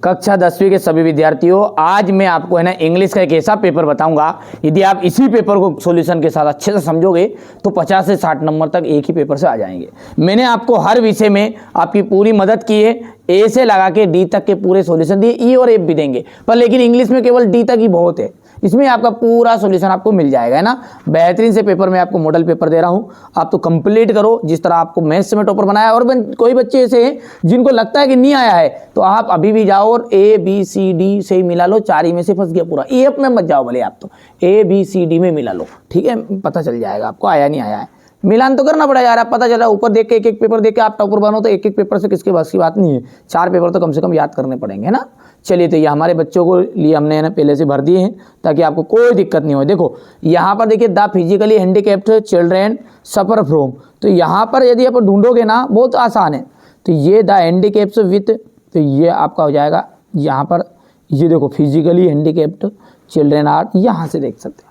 कक्षा 10वीं के सभी विद्यार्थियों, आज मैं आपको है ना इंग्लिश का एक ऐसा पेपर बताऊंगा, यदि आप इसी पेपर को सॉल्यूशन के साथ अच्छे से समझोगे तो 50 से 60 नंबर तक एक ही पेपर से आ जाएंगे। मैंने आपको हर विषय में आपकी पूरी मदद की है, ए से लगा के डी तक के पूरे सॉल्यूशन दिए, ई और एफ भी देंगे, पर लेकिन इंग्लिश में केवल डी तक ही बहुत है, इसमें आपका पूरा सॉल्यूशन आपको मिल जाएगा, है ना। बेहतरीन से पेपर में आपको मॉडल पेपर दे रहा हूं, आप तो कंप्लीट करो जिस तरह आपको मैथ्स में टॉपर बनाया। और कोई बच्चे ऐसे हैं जिनको लगता है कि नहीं आया है, तो आप अभी भी जाओ और ए बी सी डी से ही मिला लो, 4 ही में से फंस गया पूरा, ए में मत जाओ भले, आप तो ए बी सी डी में मिला लो, ठीक है, पता चल जाएगा आपको आया नहीं आया है। मिलान तो करना पड़ा यार, आप पता चला ऊपर देख के एक एक पेपर देख के आप टॉपर बनो, तो एक एक पेपर से किसके बस की बात नहीं है, 4 पेपर तो कम से कम याद करने पड़ेंगे, है ना। चलिए, तो ये हमारे बच्चों को लिए हमने ना पहले से भर दिए हैं ताकि आपको कोई दिक्कत नहीं हो। देखो यहाँ पर देखिए, the physically handicapped children suffer from, तो यहाँ पर यदि आप ढूंढोगे ना बहुत आसान है, तो ये द हैंडीकैप्स विथ, तो ये आपका हो जाएगा यहाँ पर, ये देखो फिजिकली हैंडीकैप्ड चिल्ड्रेन आर, यहाँ से देख सकते हो।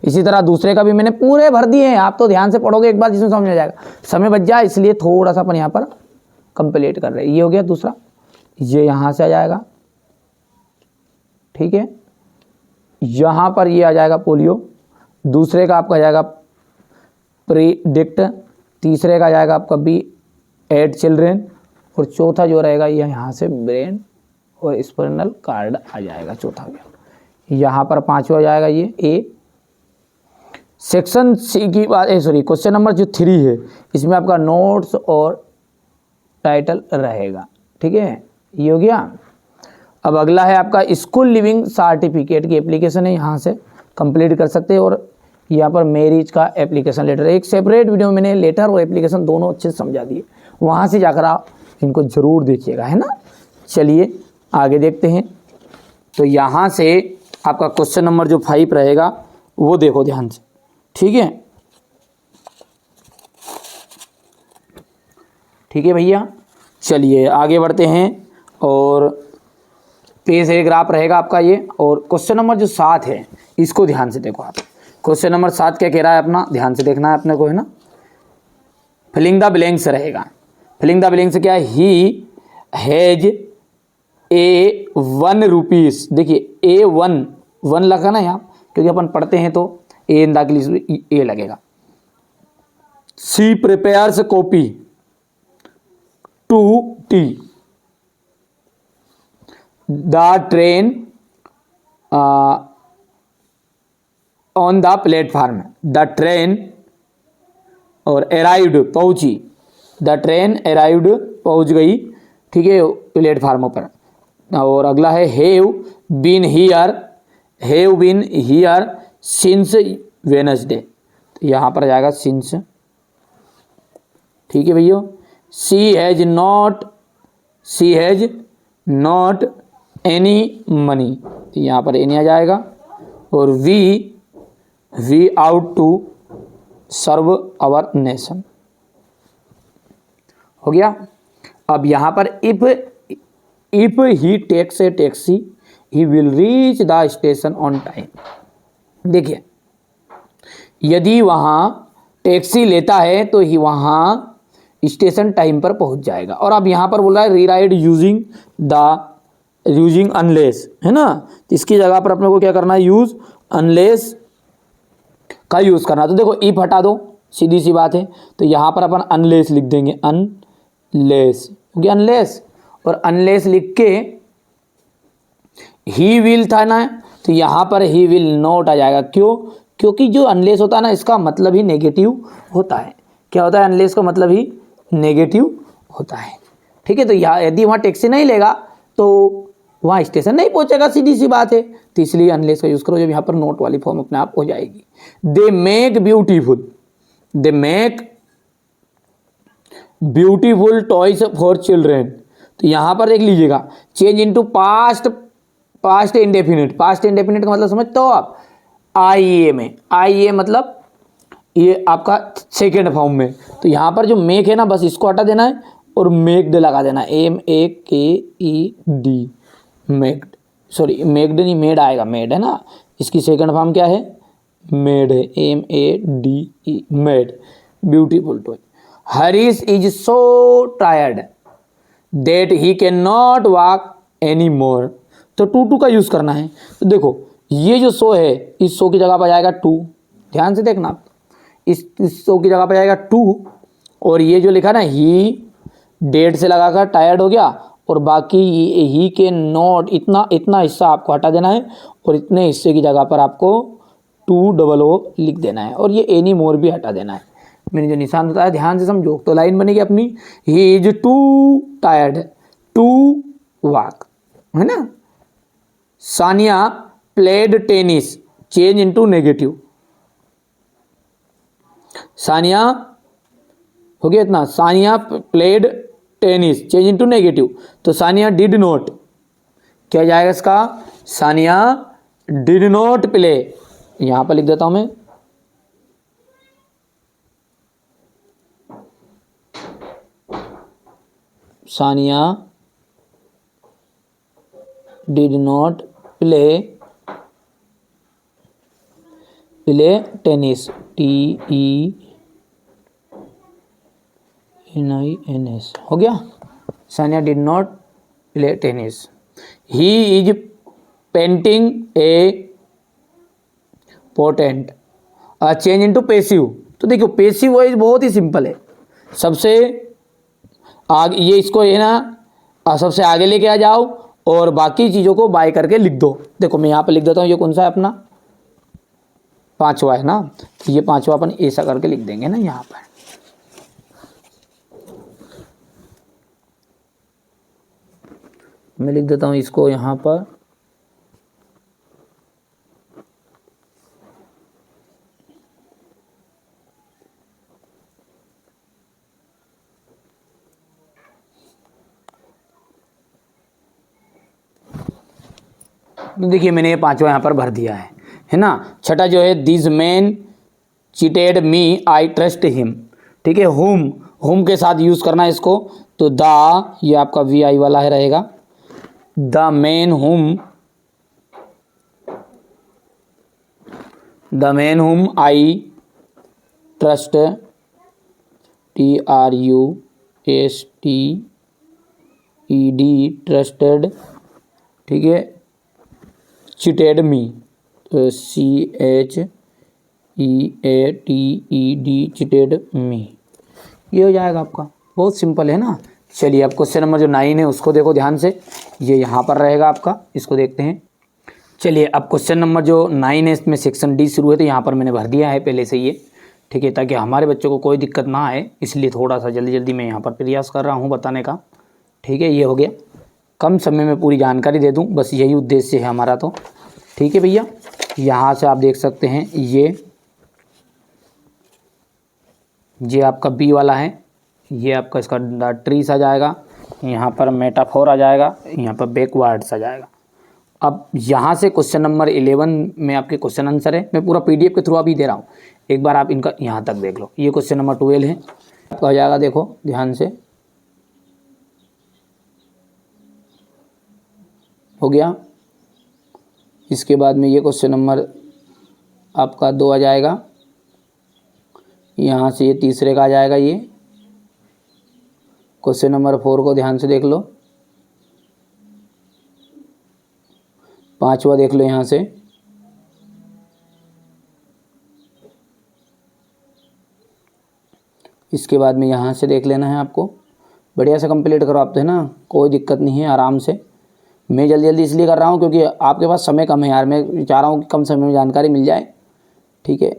इसी तरह दूसरे का भी मैंने पूरे भर दिए हैं, आप तो ध्यान से पढ़ोगे एक बार जिसमें समझ आ जाएगा। समय बच जाए इसलिए थोड़ा सा अपन यहाँ पर कंप्लीट कर रहे हैं। ये हो गया दूसरा, ये यहाँ से आ जाएगा, ठीक है, यहाँ पर ये आ जाएगा पोलियो, दूसरे का आपका आ जाएगा प्रीडिक्ट, तीसरे का आ जाएगा आपका बी एड चिल्ड्रेन, और चौथा जो रहेगा ये यहाँ से ब्रेन और स्पाइनल कार्ड आ जाएगा, चौथा गया। यहाँ पर पांचवा आ जाएगा ये ए। सेक्शन सी की बात, सॉरी क्वेश्चन नंबर जो 3 है, इसमें आपका नोट्स और टाइटल रहेगा, ठीक है, ये हो गया। अब अगला है आपका स्कूल लिविंग सर्टिफिकेट की एप्लीकेशन है, यहाँ से कंप्लीट कर सकते हैं। और यहाँ पर मैरिज का एप्लीकेशन लेटर, एक सेपरेट वीडियो में मैंने लेटर और एप्लीकेशन दोनों अच्छे से समझा दिए, वहाँ से जाकर आप इनको जरूर देखिएगा, है ना। चलिए आगे देखते हैं। तो यहाँ से आपका क्वेश्चन नंबर जो 5 रहेगा वो देखो ध्यान से, ठीक है, ठीक है भैया। चलिए आगे बढ़ते हैं, और पेज ग्राफ रहेगा आपका ये। और क्वेश्चन नंबर जो 7 है इसको ध्यान से देखो आप। क्वेश्चन नंबर 7 क्या कह रहा है अपना, ध्यान से देखना है अपने को, है ना। फिलिंग द ब्लैंक्स रहेगा। फिलिंग द ब्लैंक्स क्या है, ही हैज ए 1 रुपीज़, देखिए ए 1 लगा ना यहाँ, क्योंकि अपन पढ़ते हैं तो ए इन दाखिल ए लगेगा। See prepares copy to tea, the train on the platform, the train और अराइव्ड पहुंची, द ट्रेन अराइव्ड पहुंच गई, ठीक है, प्लेटफार्म पर। और अगला है have been here since Wednesday, तो यहाँ पर जाएगा सिंस, ठीक है भैया। She has not any money, तो यहाँ पर एनी आ जाएगा। और we out to serve our nation, हो गया। अब यहाँ पर if he takes a taxi he will reach the station on time, देखिए यदि वहाँ टैक्सी लेता है तो ही वहाँ स्टेशन टाइम पर पहुँच जाएगा। और अब यहाँ पर बोल रहा है रीराइड यूजिंग अनलेस, है ना, तो इसकी जगह पर अपने को क्या करना है, यूज अनलेस का यूज़ करना। तो देखो इफ हटा दो, सीधी सी बात है, तो यहाँ पर अपन अनलेस लिख देंगे, अनलेस, क्योंकि अनलेस और अनलेस लिख के ही विल था ना, तो यहाँ पर ही विल नॉट आ जाएगा। क्यों, क्योंकि जो अनलेस होता है ना इसका मतलब ही नेगेटिव होता है। क्या होता है, अनलेस का मतलब ही नेगेटिव होता है, ठीक है। तो यहाँ यदि वहाँ टैक्सी नहीं लेगा तो वहाँ स्टेशन नहीं पहुँचेगा, सीधी सी बात है, तो इसलिए अनलेस का यूज़ करो, जब यहाँ पर नोट वाली फॉर्म अपने आप हो जाएगी। They make beautiful toys for children, तो यहाँ पर देख लीजिएगा, चेंज इनटू पास्ट इंडेफिनिट का मतलब समझते हो आप, आईए में, आईए मतलब ये आपका सेकेंड फॉर्म में। तो यहाँ पर जो मेक है ना, बस इसको हटा देना है और मेक्ड लगा देना, MEKED, मेक्ड, सॉरी मेक्ड नहीं, मेड आएगा, मेड है ना, इसकी सेकंड फॉर्म क्या है, मेड है, MADE, made, beautiful toy. Harish is so tired that he can not walk any more, तो टू का यूज़ करना है। तो देखो ये जो सो है, इस सो की जगह पर जाएगा टू, ध्यान से देखना आप, इस सो की जगह पर जाएगा टू, और ये जो लिखा ना ही डेट से लगाकर टायर्ड हो गया, और बाकी ही के नॉट, इतना इतना हिस्सा आपको हटा देना है, और इतने हिस्से की जगह पर आपको 2 लिख देना है, और ये एनी मोर भी हटा देना है। मैंने जो निशान बताया ध्यान से समझो। तो लाइन बनेगी अपनी, he is too tired to walk, है ना। Sania played tennis, change into negative, Sania हो गया इतना, Sania played tennis, change into negative, तो सानिया डिड नॉट, क्या जाएगा इसका, सानिया डिड नॉट प्ले, यहां पर लिख देता हूं मैं, Sania did not play tennis, TENIS, हो गया। Sania did not play tennis. He is painting A potent, change into passive, तो देखो पेसिव वॉइस बहुत ही सिंपल है, सबसे आगे ये इसको है ना, सबसे आगे लेके आ जाओ और बाकी चीज़ों को बाय करके लिख दो। देखो मैं यहाँ पे लिख देता हूँ, ये कौन सा है अपना, पांचवा है ना, तो ये पांचवा अपन ऐसा करके लिख देंगे ना यहाँ पर। मैं लिख देता हूँ इसको यहाँ पर, तो देखिए मैंने ये पांचवा यहाँ पर भर दिया है ना। छठा जो है, this man cheated me I trust him, ठीक है। होम के साथ यूज़ करना है इसको, तो द, ये आपका VI वाला है रहेगा, द मैन हुम आई ट्रस्ट, TRUSTED, ट्रस्टेड, ठीक है, चीटेड मी, CHEATED, चीटेड मी, ये हो जाएगा आपका। बहुत सिंपल है ना। चलिए अब क्वेश्चन नंबर जो 9 है उसको देखो ध्यान से, ये यहाँ पर रहेगा आपका, इसको देखते हैं। चलिए अब क्वेश्चन नंबर जो 9 है इसमें सेक्शन D शुरू है, तो यहाँ पर मैंने भर दिया है पहले से ये, ठीक है, ताकि हमारे बच्चों को कोई दिक्कत ना आए, इसलिए थोड़ा सा जल्दी मैं यहाँ पर प्रयास कर रहा हूँ बताने का, ठीक है। ये हो गया, कम समय में पूरी जानकारी दे दूँ, बस यही उद्देश्य है हमारा, तो ठीक है भैया। यहाँ से आप देख सकते हैं ये आपका B वाला है, ये आपका इसका ट्रीस आ जाएगा, यहाँ पर मेटाफोर आ जाएगा, यहाँ पर बैकवर्ड्स आ जाएगा। अब यहाँ से क्वेश्चन नंबर 11 में आपके क्वेश्चन आंसर है, मैं पूरा PDF के थ्रू अभी दे रहा हूँ, एक बार आप इनका यहाँ तक देख लो। ये क्वेश्चन नंबर 12 है, आपका हो जाएगा, देखो ध्यान से, हो गया। इसके बाद में ये क्वेश्चन नंबर आपका 2 आ जाएगा, यहाँ से ये तीसरे का आ जाएगा। ये क्वेश्चन नंबर 4 को ध्यान से देख लो, पांचवा देख लो यहाँ से, इसके बाद में यहाँ से देख लेना है आपको। बढ़िया से कंप्लीट करो आप, तो है ना, कोई दिक्कत नहीं है, आराम से। मैं जल्दी इसलिए कर रहा हूँ क्योंकि आपके पास समय कम है यार, मैं चाह रहा हूँ कि कम समय में जानकारी मिल जाए, ठीक है।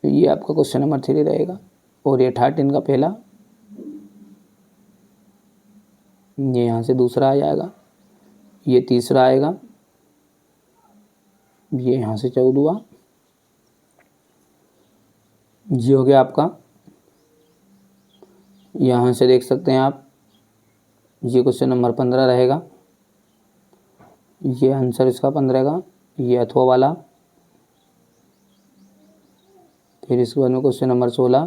ये आपका क्वेश्चन नंबर 3 रहेगा, और ये 13 का पहला, ये यहाँ से दूसरा आ जाएगा, ये तीसरा आएगा, ये यहाँ से 14वां, ये हो गया आपका। यहाँ से देख सकते हैं आप, ये क्वेश्चन नंबर 15 रहेगा, ये आंसर इसका 15 का, ये अथवा वाला। फिर इसके बाद में क्वेश्चन नंबर 16,